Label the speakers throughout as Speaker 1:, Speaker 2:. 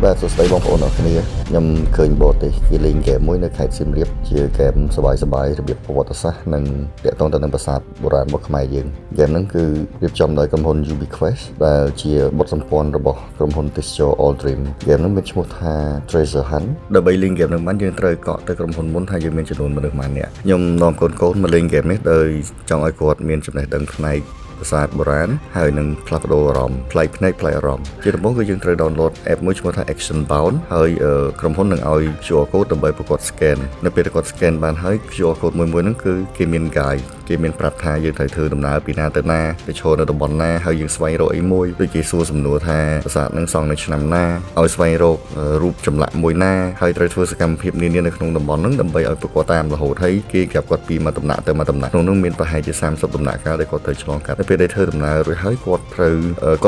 Speaker 1: បាទសួស្តីបងប្អូនអរគ្នាខ្ញុំឃើញបតទេសគេលេងហ្គេមមួយនៅខេត្តសៀមរាបជាហ្គេមសប្បាយៗរបៀបប្រវត្តិសាស្ត្រនិងទាក់ទងទៅនឹងប្រាសាទបុរាណរបស់ខ្មែរយើងហ្គេមហ្នឹងគឺរៀបចំដោយក្រុមហ៊ុន UbiQuest ដែលជាបុត្រសម្ព័ន្ធរបស់ក្រុមហ៊ុនទេសចរ All Dream ហ្គេមហ្នឹងមានឈ្មោះថា Treasure Hunt ដើម្បីលេងហ្គេមហ្នឹងបានយើងត្រូវកក់ទៅក្រុមហ៊ុនមុនថាយើងមានចំនួនមនុស្សប៉ុន្មាននាក់ខ្ញុំនាំកូនៗមកលេងហ្គេមនេះដោយចង់ឲ្យគាត់មានចំណេះដឹងផ្នែកប្រាសាទបុរាណហើយនឹងផ្លាស់ប្ដូរអារម្មណ៍ប្លែកភ្នែកប្លែកអារម្មណ៍ជាដំបូងគឺយើងត្រូវ download app មួយឈ្មោះថា Action Bound ហើយក្រុមហ៊ុននឹងឲ្យ QR code ដើម្បីប្រកប scan នៅពេលគាត់ scan បានហើយ QR code មួយហ្នឹងគឺគេមាន guide គេមានប្រាប់ថាយើងត្រូវធ្វើដំណើរពីណាទៅណាទៅឈរនៅតំបន់ណាហើយយើងស្វែងរកអីមួយដូចគេសួរសំណួរថាប្រាសាទនឹងសង់នៅឆ្នាំណាឲ្យស្វែងរករូបចម្លាក់មួយណាហើយត្រូវធ្វើសកម្មភាពនានានៅក្នុងតំបន់ហ្នឹងដើម្បីឲ្យប្រកបតាមរហូតហើយគេប្រាប់គាត់ពីមួយដំណាក់ទៅមួយដំណាក់ក្នុងនោះមានប្រហែលជា30ដំណាក់កាលដែលគាត់ត្រូវឆ្លងកាត់ពេលដែលធ្វើដំណើររួចហើយគា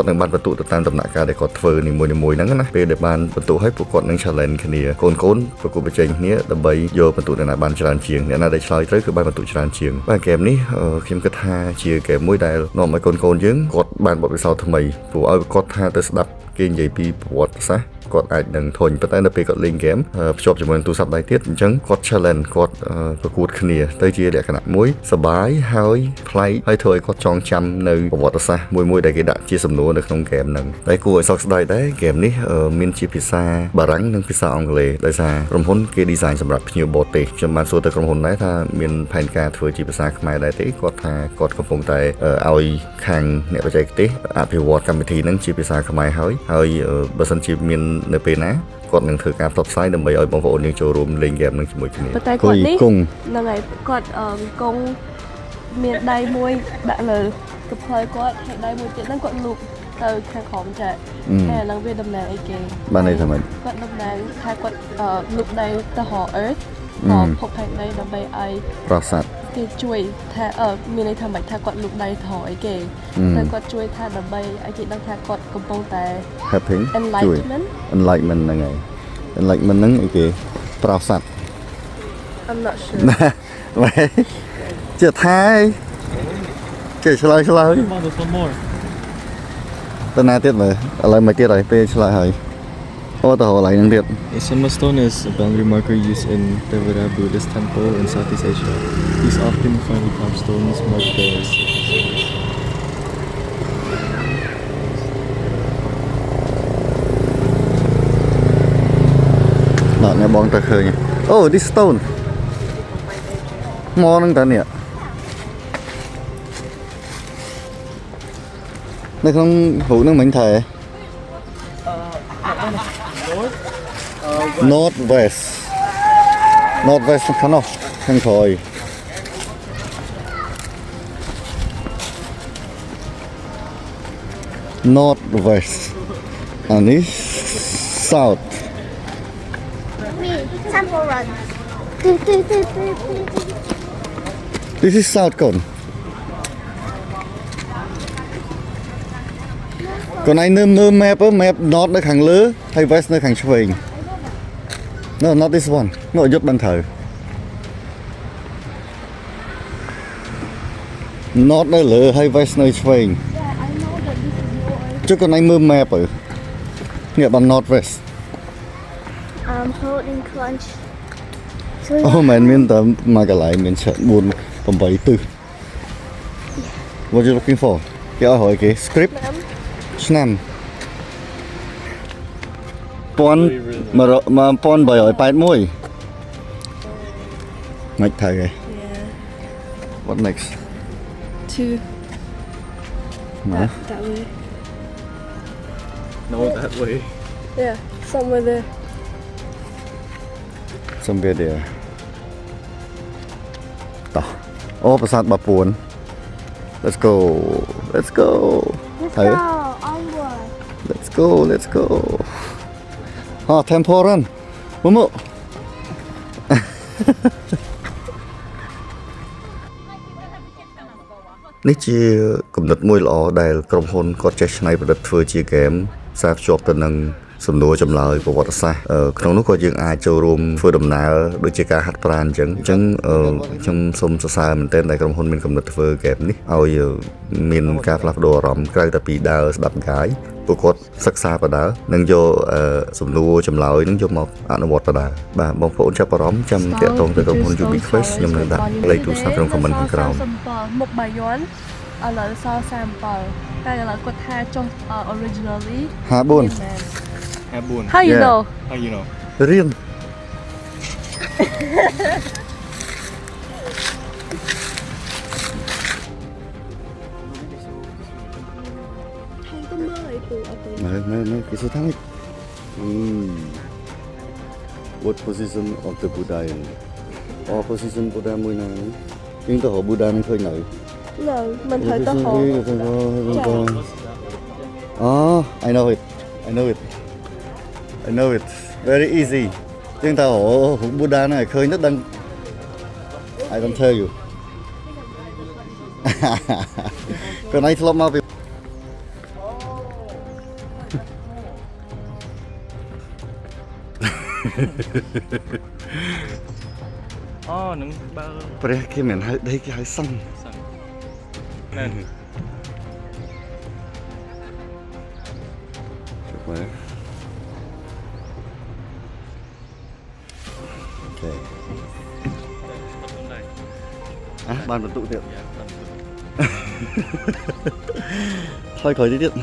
Speaker 1: ត់នឹងបានបន្ទុកទៅតាមដំណាក់កាលដែលគាត់ធ្វើនីមួយៗហ្នឹងណាពេលដែលបានបន្ទុកហើយពួកគាត់នឹង challenge គ្នាកូនប្រកួតប្រជែងគ្នាដើម្បីយកបន្ទុកអ្នកណាបានច្រើនជាងអ្នកណាដែលឆ្លើយត្រូវគឺបានបន្ទុកច្រើនជាងបាទហ្គេមនេះខ្ញុំគិតថាជាហ្គេមមួយដែលនាំឲ្យកូនយើងគាត់បានបទពិសោធន៍ថ្មីព្រោះឲ្យគាត់ថាទៅស្ដាប់គេនិយាយពីប្រវត្តិសាស្ត្រគាត់អាចនឹងធុញប៉ុន្តែនៅពេលគាត់លេងហ្គេមភ្ជាប់ជាមួយនឹងទូរស័ព្ទដៃទៀតអញ្ចឹងគាត់ challenge គាត់ប្រកួតគ្នាទៅជាលក្ខណៈមួយសបាយហើយប្លែកហើយធ្វើឲ្យគាត់ចងចាំនៅប្រវត្តិសាស្ត្រមួយដែលគេដាក់ជាសំណួរនៅក្នុងហ្គេមហ្នឹងតែគួរឲ្យសោកស្ដាយដែរហ្គេមនេះមានជាភាសាបារាំងនិងភាសាអង់គ្លេសដោយសារក្រុមហ៊ុនគេ design សម្រាប់ភ្ញៀវបរទេសខ្ញុំបានសួរទៅក្រុមហ៊ុនដែរថាមានផែនការធ្វើជាភាសាខ្មែរដែរទេគាត់ថាគាត់កំពុងតែឲ្យខាងអ្នកបច្ចេកទេសអភិវឌ្ឍកម្មវិធីហ្នឹងជាភាសាខ្មែរហើយបើសិនជាមាននៅពេលណាគាត់នឹងធ្វើការផ្សព្វផ្សាយដើម្បីឲ្យបងប្អូនយើងចូលរួមលេងហ្គេមនឹងជាមួយគ្នា
Speaker 2: តែគាត់នេះហ្នឹងហើយគាត់កងមានដៃមួយដាក់លើកផ្លើគាត់ហើយដៃមួយទៀតហ្នឹងគាត់លូកទៅខាងក្រោមចាហើយឡើងវាតំណាងអីគេ
Speaker 1: បានន័យថាម៉េច
Speaker 2: គាត់តំណាងថាគាត់លូកដៃទៅហោ Earth ភពផែនដីដើម្បីឲ្យ
Speaker 1: ប្រាសាទ
Speaker 2: គេជួយថាមានន័យថាម៉េចថាគាត់លូកដៃថយអីគេតែគាត់ជួយថាដើម្បីឲ្យគេដឹងថាគាត់កំពុងតែ
Speaker 1: helping
Speaker 2: enlightenment
Speaker 1: ហ្នឹងហើយ enlightenment ហ្នឹងអីគេប្រាសាទ
Speaker 2: I'm not sure
Speaker 1: ជាថៃគេឆ្លើយតើណាទៀតមើលឥឡូវមកទៀតហើយពេលឆ្លើយហើយអូតើកន្លែងហ្នឹងទៀត
Speaker 3: Samba stone is a boundary marker used in Theravada Buddhist temple in Southeast Asia. These often finely carved stones mark the
Speaker 1: Đó, nhà bóng ta khơi. Oh, this stone. Mò nâng ta nè. Đây không hữu nâng mình thầy. Northwest. Northwest khá nào. Khăn thôi. Northwest. And this south.
Speaker 4: Temple Run.
Speaker 1: This is south con. Còn anh nơ map north ở hàng lứa hay west ở hàng xuôi. No, not this one. Nó ở dốt ban thờ. North ở lứa hay west ở xuôi. Chứ còn anh mơ map ở. Nghĩa bằng northwest.
Speaker 4: Holding crunch.
Speaker 1: Man, miền tây mà cái lại miền chợ buồn tầm 74. What you looking for? Cái hỏi cái script.ឆ្នាំ1781 Mạch thầy kìa What next?
Speaker 2: Two that way
Speaker 3: No, that way.
Speaker 2: yeah somewhere there
Speaker 1: Somewhere there Tỏ Ô, bà sát bà buồn Let's go
Speaker 4: Let's
Speaker 1: Thầy
Speaker 4: go onward.
Speaker 1: Let's go Temple Run Momo នេះជាគំនិតមួយល្អដែលក្រុមហ៊ុនគាត់ចេះច្នៃប្រឌិតធ្វើជាហ្គេមផ្សារភ្ជាប់ទៅនឹង សំណួរចម្លើយប្រវត្តិសាស្ត្រក្នុងនោះក៏យើងអាចចូលរួមធ្វើដំណើរដូចជាការហាត់ប្រាណអញ្ចឹងខ្ញុំសូមសរសើរមែនទែនដែលក្រុមហ៊ុនមានកំណត់ធ្វើហ្គេមនេះឲ្យមានការផ្លាស់ប្ដូរអារម្មណ៍ក្រៅតែពីដើរស្ដាប់កាយពួកគាត់សិក្សាបដានិងយកសំណួរចម្លើយនឹងយកមកអនុវត្តបដាបាទបងប្អូនចាប់អារម្មណ៍ចាំតាក់ទងទៅក្រុមហ៊ុន UB Quest ខ្ញុំនឹងដាក់លេខទូរស័ព្ទក្នុង comment ខាងក្រោម
Speaker 2: មុខបាយ័នឥឡូវសល់37តែឥឡូវគាត់ថាចុះ originally
Speaker 1: 54
Speaker 2: How you
Speaker 1: Yeah.
Speaker 2: know
Speaker 3: How you know?
Speaker 1: រៀន
Speaker 2: không có mới từ ở từ
Speaker 1: មើលគេសួរថាម៉េច What position of the Buddha in position Buddha មួយណាយើងទៅរក Buddha នឹងឃើញនៅ
Speaker 2: rồi mình thấy có hồ
Speaker 1: Oh, I know it very easy យើងទៅរក Buddha ហ្នឹងឲ្យឃើញទៅដឹង I don't tell you គាត់ឯងធ្លាប់មកពី
Speaker 3: Oh, nung ba
Speaker 1: ព្រះគេមិនហៅដីគេហៅសង្ឃ
Speaker 3: sang. Nan.
Speaker 1: ជុំមើលអូខេបានបន្ទុកទៀត
Speaker 3: Ya, tan.
Speaker 1: ថយក្រោយទៀត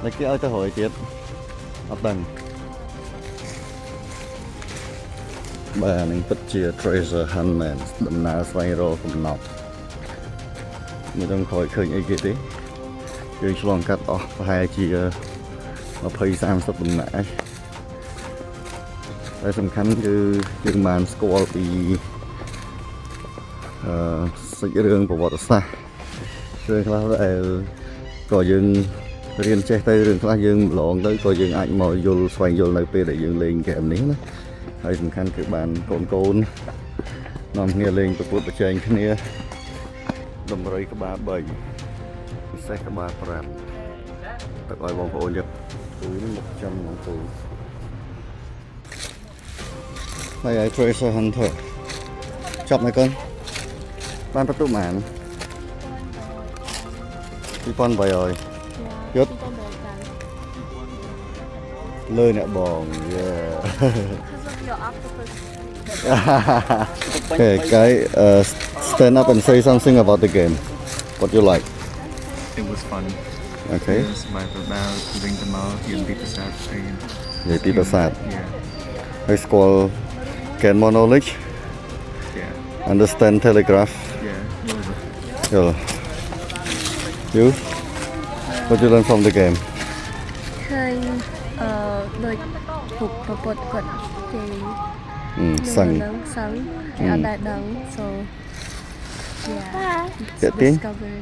Speaker 1: តែគេឲ្យទៅរយទៀតអត់ដឹងបាទនឹងពិតជា treasure hunt man ដំណើរស្វែងរកកំណប់មិនដឹងក្រោយឃើញអីគេទេយើងឆ្លងកាត់អស់ប្រហែលជា20-30 ដំណាក់ហើយតែសំខាន់គឺយើងបានស្គាល់ពីសាច់រឿងប្រវត្តិសាស្ត្ររឿងខ្លះដែលក៏យើងរៀនចេះទៅរឿងខ្លះយើងម្លងទៅក៏យើងអាចមកយល់ស្វែងយល់នៅពេលដែលយើងលេងហ្គេមនេះណាហើយសំខាន់គឺបានកូននាំគ្នាលេងប្រកួតប្រជែងគ្នាដំរីក្បាល3ពិសេសក្បាល5ទឹកឲ្យបងប្អូនយកទូនេះមកចាំបងប្អូនហើយ Treasure Hunter ចាប់មកកូនបានបន្ទុកប៉ុន្មាន2800យកលើអ្នកបង Okay, guy, stand up and say something about the game. What you like?
Speaker 3: It was fun.
Speaker 1: Okay.
Speaker 3: Yes, my about bring them out in the start again.
Speaker 1: និយាយពីប្រាសាទ
Speaker 3: Yeah.
Speaker 1: ហើយស្គាល់ gain more knowledge,
Speaker 3: Yeah.
Speaker 1: understand telegraph.
Speaker 3: Yeah.
Speaker 1: Yo. You? What you learn from the game?
Speaker 2: ឃើញដូចពុកប្រពន្ធគាត់គេ
Speaker 1: សឹង
Speaker 2: សឹងហើយអត់ដែលដឹង so yeah
Speaker 1: Get in?
Speaker 2: discovery